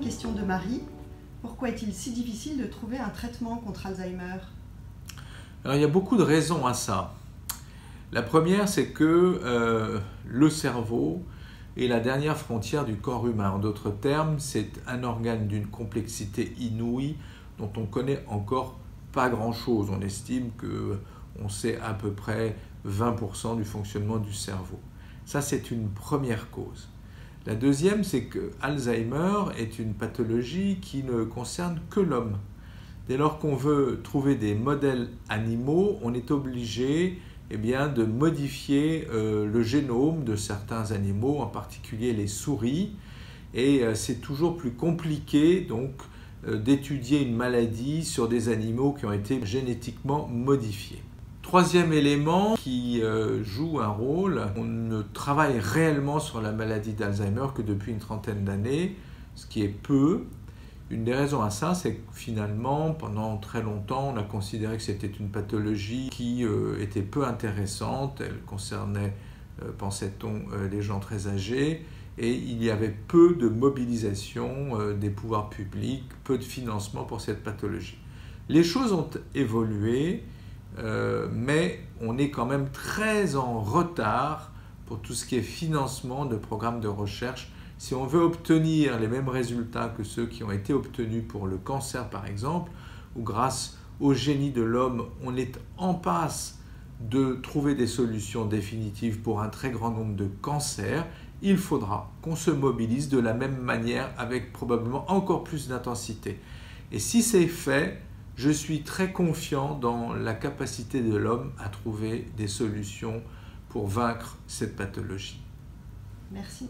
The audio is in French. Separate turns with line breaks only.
question de Marie. Pourquoi est-il si difficile de trouver un traitement contre Alzheimer?
Alors, il y a beaucoup de raisons à ça. La première, c'est que le cerveau est la dernière frontière du corps humain. En d'autres termes, c'est un organe d'une complexité inouïe dont on connaît encore pas grand-chose. On estime qu'on sait à peu près 20% du fonctionnement du cerveau. Ça, c'est une première cause. La deuxième, c'est que Alzheimer est une pathologie qui ne concerne que l'homme. Dès lors qu'on veut trouver des modèles animaux, on est obligé de modifier le génome de certains animaux, en particulier les souris. Et c'est toujours plus compliqué donc d'étudier une maladie sur des animaux qui ont été génétiquement modifiés. Troisième élément qui joue un rôle, on ne travaille réellement sur la maladie d'Alzheimer que depuis une trentaine d'années, ce qui est peu. Une des raisons à ça, c'est que finalement, pendant très longtemps, on a considéré que c'était une pathologie qui était peu intéressante. Elle concernait, pensait-on, les gens très âgés. Et il y avait peu de mobilisation des pouvoirs publics, peu de financement pour cette pathologie. Les choses ont évolué, mais on est quand même très en retard pour tout ce qui est financement de programmes de recherche. Si on veut obtenir les mêmes résultats que ceux qui ont été obtenus pour le cancer par exemple, où grâce au génie de l'homme, on est en passe de trouver des solutions définitives pour un très grand nombre de cancers, il faudra qu'on se mobilise de la même manière avec probablement encore plus d'intensité. Et si c'est fait, je suis très confiant dans la capacité de l'homme à trouver des solutions pour vaincre cette pathologie.
Merci.